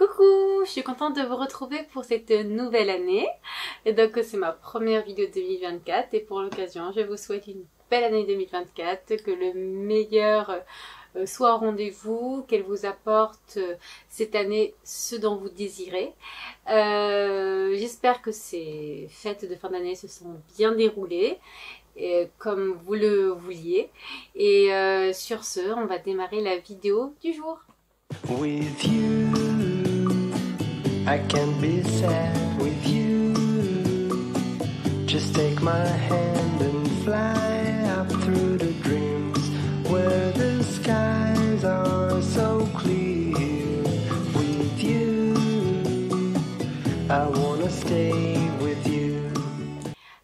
Coucou, je suis contente de vous retrouver pour cette nouvelle année. Et donc c'est ma première vidéo 2024 et pour l'occasion je vous souhaite une belle année 2024, que le meilleur soit au rendez-vous, qu'elle vous apporte cette année ce dont vous désirez. J'espère que ces fêtes de fin d'année se sont bien déroulées comme vous le vouliez. Et sur ce, on va démarrer la vidéo du jour. With you, I can be sad with you. Just take my hand and fly up through the dreams where the skies are so clear. With you, I wanna stay with you.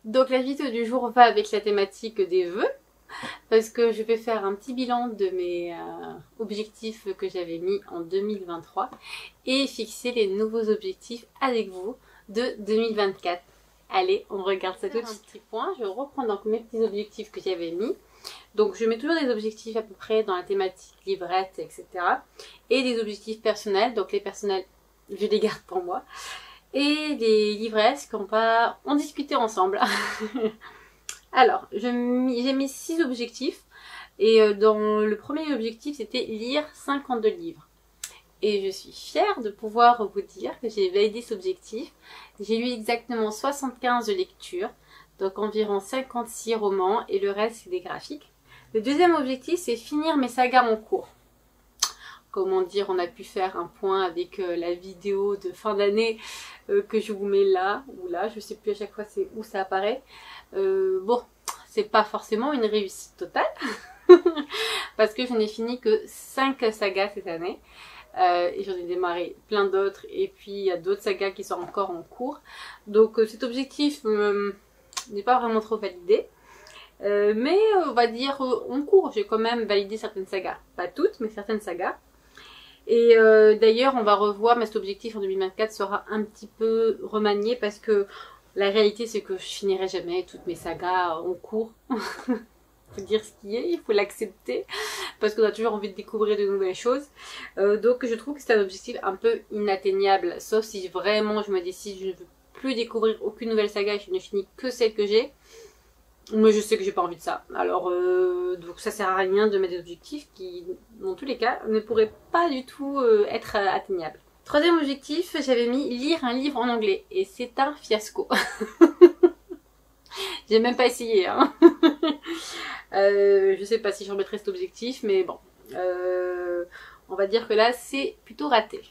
Donc la vidéo du jour va avec la thématique des vœux, parce que je vais faire un petit bilan de mes objectifs que j'avais mis en 2023 et fixer les nouveaux objectifs avec vous de 2024. Allez, on regarde ça tout de suite. Petit point, je reprends donc mes petits objectifs que j'avais mis. Donc je mets toujours des objectifs à peu près dans la thématique livrette, etc. Et des objectifs personnels, donc les personnels, je les garde pour moi. Et les livresques, on va en discuter ensemble. Alors, j'ai mis 6 objectifs et dans le premier objectif, c'était lire 52 livres. Et je suis fière de pouvoir vous dire que j'ai validé cet objectif. J'ai lu exactement 75 lectures, donc environ 56 romans et le reste, c'est des graphiques. Le deuxième objectif, c'est finir mes sagas en cours. Comment dire, on a pu faire un point avec la vidéo de fin d'année que je vous mets là ou là, je sais plus à chaque fois c'est où ça apparaît. Bon, c'est pas forcément une réussite totale parce que je n'ai fini que 5 sagas cette année et j'en ai démarré plein d'autres et puis il y a d'autres sagas qui sont encore en cours. Donc cet objectif n'est pas vraiment trop validé. Mais on va dire en cours, j'ai quand même validé certaines sagas. Pas toutes, mais certaines sagas. Et d'ailleurs, on va revoir, mais cet objectif en 2024 sera un petit peu remanié parce que la réalité, c'est que je finirai jamais toutes mes sagas en cours. Il faut dire ce qui est, il faut l'accepter parce qu'on a toujours envie de découvrir de nouvelles choses. Donc je trouve que c'est un objectif un peu inatteignable, sauf si vraiment je me décide, je ne veux plus découvrir aucune nouvelle saga et je ne finis que celle que j'ai. Mais je sais que j'ai pas envie de ça. Alors, donc ça sert à rien de mettre des objectifs qui, dans tous les cas, ne pourraient pas du tout être atteignables. Troisième objectif, j'avais mis lire un livre en anglais. Et c'est un fiasco. J'ai même pas essayé. Hein. Je sais pas si je remettrai cet objectif, mais bon. On va dire que là, c'est plutôt raté.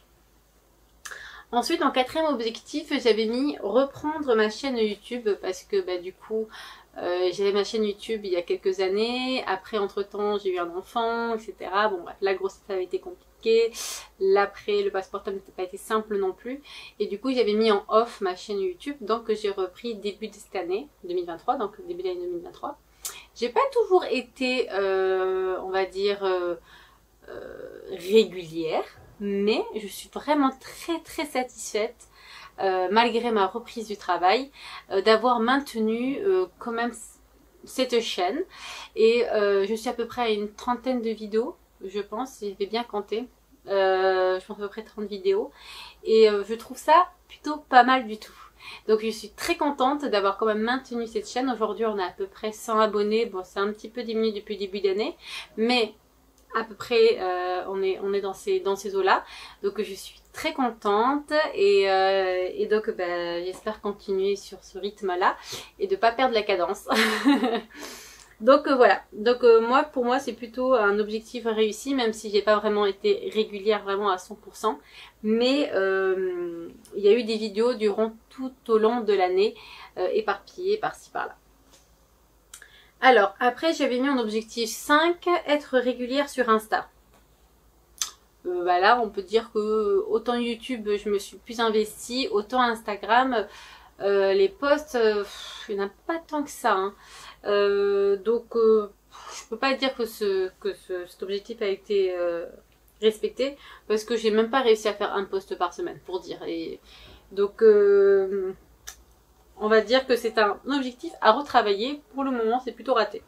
Ensuite, en quatrième objectif, j'avais mis reprendre ma chaîne YouTube parce que bah, du coup, j'avais ma chaîne YouTube il y a quelques années. Après, entre-temps, j'ai eu un enfant, etc. Bon, bref, la grossesse avait été compliquée. L'après, le passeport n'était pas été simple non plus. Et du coup, j'avais mis en off ma chaîne YouTube. Donc, j'ai repris début de cette année, 2023, donc début de l'année 2023. J'ai pas toujours été, on va dire, régulière. Mais je suis vraiment très satisfaite, malgré ma reprise du travail, d'avoir maintenu quand même cette chaîne. Et je suis à peu près à une trentaine de vidéos, je pense, si je vais bien compter. Je pense à peu près 30 vidéos. Et je trouve ça plutôt pas mal du tout. Donc je suis très contente d'avoir quand même maintenu cette chaîne. Aujourd'hui on a à peu près 100 abonnés. Bon, c'est un petit peu diminué depuis le début d'année. Mais à peu près on est dans ces eaux-là. Donc je suis très contente et donc j'espère continuer sur ce rythme-là et de pas perdre la cadence. Donc voilà. Donc moi, pour moi, c'est plutôt un objectif réussi, même si j'ai pas vraiment été régulière vraiment à 100%. Mais il y a eu des vidéos durant tout au long de l'année, éparpillées par-ci par-là. Alors, après, j'avais mis en objectif 5, être régulière sur Insta. Là, on peut dire que autant YouTube, je me suis plus investie, autant Instagram, les posts, il n'y en a pas tant que ça. Hein. Donc, je peux pas dire que cet objectif a été respecté, parce que j'ai même pas réussi à faire un post par semaine, pour dire. Et donc, on va dire que c'est un objectif à retravailler. Pour le moment, c'est plutôt raté.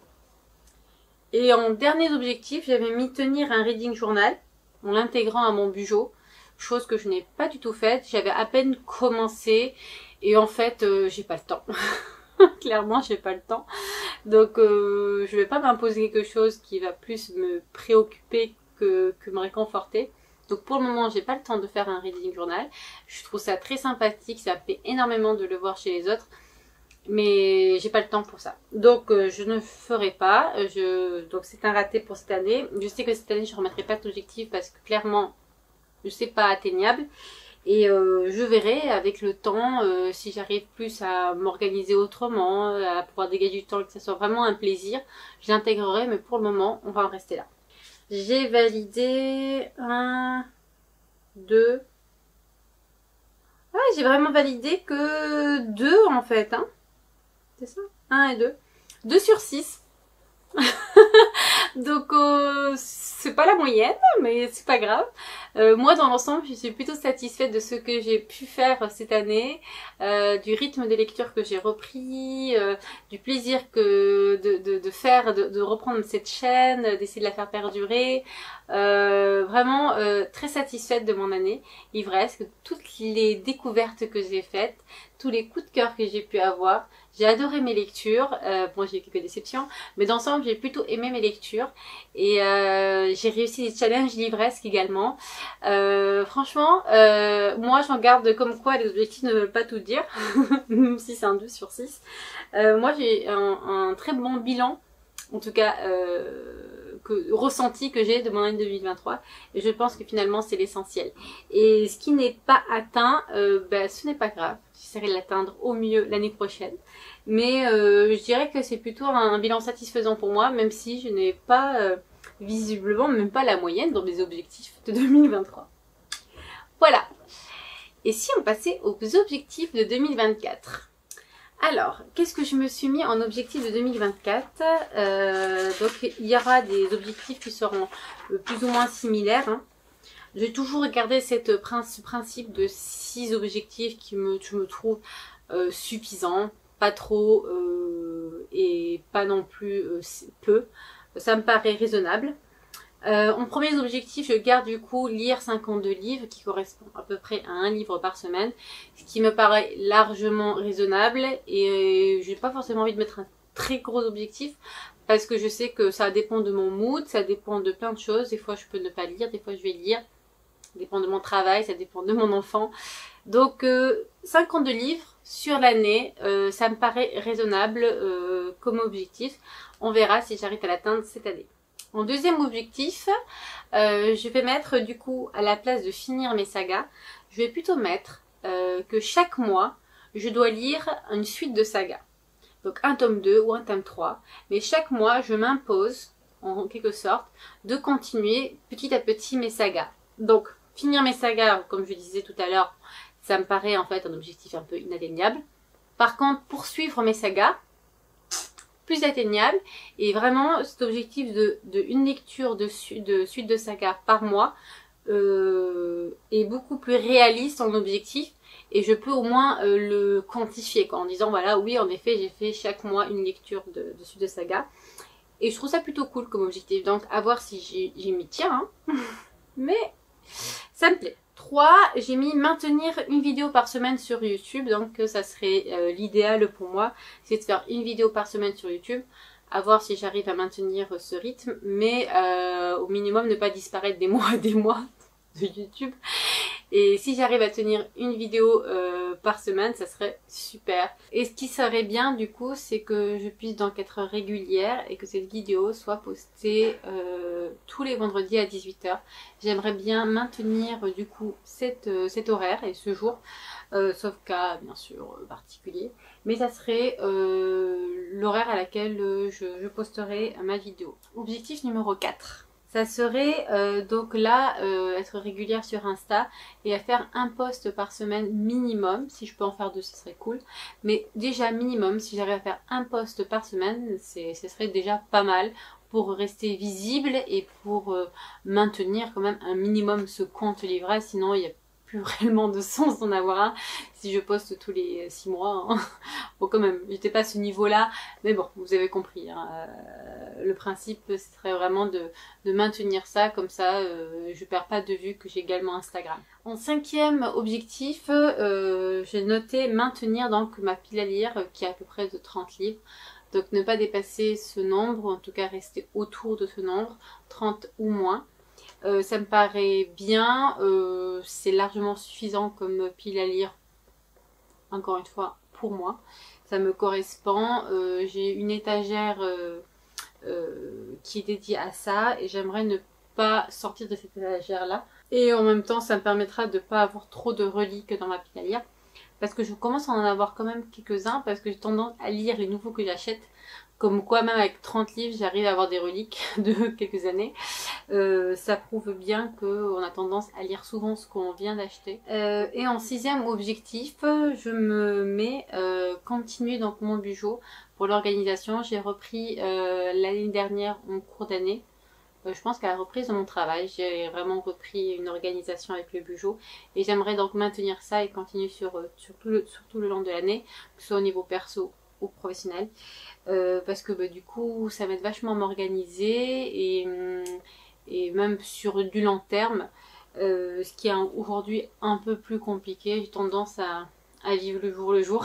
Et en dernier objectif, j'avais mis tenir un reading journal en l'intégrant à mon Bujo. chose que je n'ai pas du tout faite. J'avais à peine commencé et en fait j'ai pas le temps. Clairement j'ai pas le temps. Donc je vais pas m'imposer quelque chose qui va plus me préoccuper que me réconforter. Donc pour le moment j'ai pas le temps de faire un reading journal. Je trouve ça très sympathique, ça me plaît énormément de le voir chez les autres. Mais j'ai pas le temps pour ça. Donc je ne ferai pas. Donc c'est un raté pour cette année. Je sais que cette année je ne remettrai pas d'objectif parce que clairement c'est pas atteignable. Et je verrai avec le temps si j'arrive plus à m'organiser autrement, à pouvoir dégager du temps et que ça soit vraiment un plaisir. Je l'intégrerai, mais pour le moment on va en rester là. J'ai validé 1, 2. Ah, j'ai vraiment validé que 2 en fait, hein. C'est ça, 1 et 2. 2 sur 6. Donc c'est pas la moyenne, mais c'est pas grave. Moi dans l'ensemble je suis plutôt satisfaite de ce que j'ai pu faire cette année, du rythme de lecture que j'ai repris, du plaisir de faire, de reprendre cette chaîne, d'essayer de la faire perdurer. Vraiment très satisfaite de mon année livresque, toutes les découvertes que j'ai faites, tous les coups de cœur que j'ai pu avoir. J'ai adoré mes lectures, bon j'ai eu quelques déceptions, mais d'ensemble j'ai plutôt aimé mes lectures et j'ai réussi des challenges livresques également. Franchement, moi j'en garde comme quoi les objectifs ne veulent pas tout dire, même si c'est un 2 sur 6. Moi j'ai un très bon bilan, en tout cas ressenti que j'ai de mon année 2023 et je pense que finalement c'est l'essentiel. Et ce qui n'est pas atteint, ce n'est pas grave, j'essaierai de l'atteindre au mieux l'année prochaine. Mais je dirais que c'est plutôt un bilan satisfaisant pour moi, même si je n'ai pas visiblement même pas la moyenne dans mes objectifs de 2023. Voilà. Et si on passait aux objectifs de 2024? Alors, qu'est-ce que je me suis mis en objectif de 2024? Donc, il y aura des objectifs qui seront plus ou moins similaires. Hein. J'ai toujours regardé ce principe de 6 objectifs qui je me trouve suffisant, pas trop et pas non plus peu. Ça me paraît raisonnable. En premier objectif, je garde du coup lire 52 livres qui correspond à peu près à un livre par semaine, ce qui me paraît largement raisonnable et j'ai pas forcément envie de mettre un très gros objectif parce que je sais que ça dépend de mon mood, ça dépend de plein de choses. Des fois je peux ne pas lire, des fois je vais lire, ça dépend de mon travail, ça dépend de mon enfant. Donc 52 livres sur l'année, ça me paraît raisonnable comme objectif. On verra si j'arrive à l'atteindre cette année. En deuxième objectif, je vais mettre du coup à la place de finir mes sagas, je vais plutôt mettre que chaque mois, je dois lire une suite de sagas. Donc un tome 2 ou un tome 3. Mais chaque mois, je m'impose, en quelque sorte, de continuer petit à petit mes sagas. Donc finir mes sagas, comme je disais tout à l'heure, ça me paraît en fait un objectif un peu inatteignable. Par contre, poursuivre mes sagas, plus atteignable, et vraiment cet objectif de une lecture de suite de saga par mois est beaucoup plus réaliste en objectif et je peux au moins le quantifier quoi, en disant voilà oui en effet j'ai fait chaque mois une lecture de suite de saga et je trouve ça plutôt cool comme objectif, donc à voir si j'y m'y tiens hein. Mais ça me plaît. 3, j'ai mis maintenir une vidéo par semaine sur YouTube, donc ça serait l'idéal pour moi, c'est de faire une vidéo par semaine sur YouTube, à voir si j'arrive à maintenir ce rythme, mais au minimum ne pas disparaître des mois de YouTube. Et si j'arrive à tenir une vidéo par semaine, ça serait super. Et ce qui serait bien du coup, c'est que je puisse donc être régulière et que cette vidéo soit postée tous les vendredis à 18 h. J'aimerais bien maintenir du coup cet horaire et ce jour, sauf cas bien sûr particulier. Mais ça serait l'horaire à laquelle je posterai ma vidéo. Objectif numéro 4. Ça serait donc là être régulière sur Insta et à faire un post par semaine minimum. Si je peux en faire 2, ce serait cool. Mais déjà minimum, si j'arrive à faire un post par semaine, ce serait déjà pas mal pour rester visible et pour maintenir quand même un minimum ce compte livret. Sinon il y a plus réellement de sens d'en avoir un si je poste tous les 6 mois. Hein. Bon, quand même, j'étais pas à ce niveau-là, mais bon, vous avez compris. Hein. Le principe serait vraiment de maintenir ça, comme ça je perds pas de vue que j'ai également Instagram. En 5e objectif, j'ai noté maintenir donc ma pile à lire qui est à peu près de 30 livres. Donc ne pas dépasser ce nombre, ou en tout cas rester autour de ce nombre, 30 ou moins. Ça me paraît bien, c'est largement suffisant comme pile à lire, encore une fois, pour moi. Ça me correspond, j'ai une étagère qui est dédiée à ça et j'aimerais ne pas sortir de cette étagère là. Et en même temps, ça me permettra de ne pas avoir trop de reliques dans ma pile à lire. Parce que je commence à en avoir quand même quelques-uns, parce que j'ai tendance à lire les nouveaux que j'achète. Comme quoi, même avec 30 livres, j'arrive à avoir des reliques de quelques années. Ça prouve bien qu'on a tendance à lire souvent ce qu'on vient d'acheter. Et en 6e objectif, je me mets continuer donc mon bijou pour l'organisation. J'ai repris l'année dernière en cours d'année. Je pense qu'à la reprise de mon travail, j'ai vraiment repris une organisation avec le bijou et j'aimerais donc maintenir ça et continuer sur tout le long de l'année, que ce soit au niveau perso ou professionnel, parce que du coup ça m'aide vachement à m'organiser et même sur du long terme, ce qui est aujourd'hui un peu plus compliqué. J'ai tendance à vivre le jour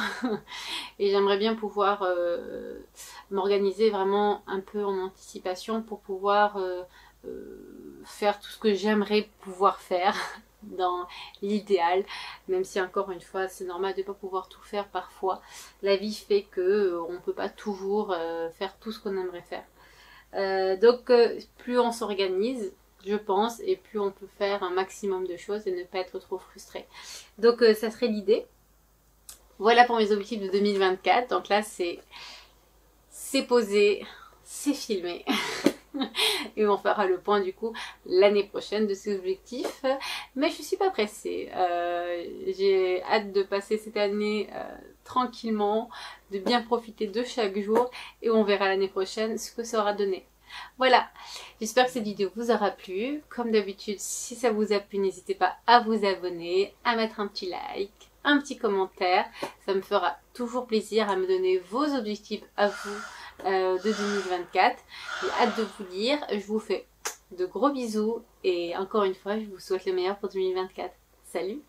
et j'aimerais bien pouvoir m'organiser vraiment un peu en anticipation pour pouvoir faire tout ce que j'aimerais pouvoir faire dans l'idéal, même si encore une fois c'est normal de ne pas pouvoir tout faire parfois. La vie fait que on ne peut pas toujours faire tout ce qu'on aimerait faire. Donc plus on s'organise, je pense, et plus on peut faire un maximum de choses et ne pas être trop frustré. Donc ça serait l'idée. Voilà pour mes objectifs de 2024. Donc là, c'est posé, c'est filmé. Et on fera le point du coup l'année prochaine de ces objectifs. Mais je suis pas pressée. J'ai hâte de passer cette année tranquillement, de bien profiter de chaque jour. Et on verra l'année prochaine ce que ça aura donné. Voilà, j'espère que cette vidéo vous aura plu. Comme d'habitude, si ça vous a plu, n'hésitez pas à vous abonner, à mettre un petit like, un petit commentaire. Ça me fera toujours plaisir à me donner vos objectifs à vous de 2024. J'ai hâte de vous lire. Je vous fais de gros bisous et encore une fois, je vous souhaite le meilleur pour 2024. Salut!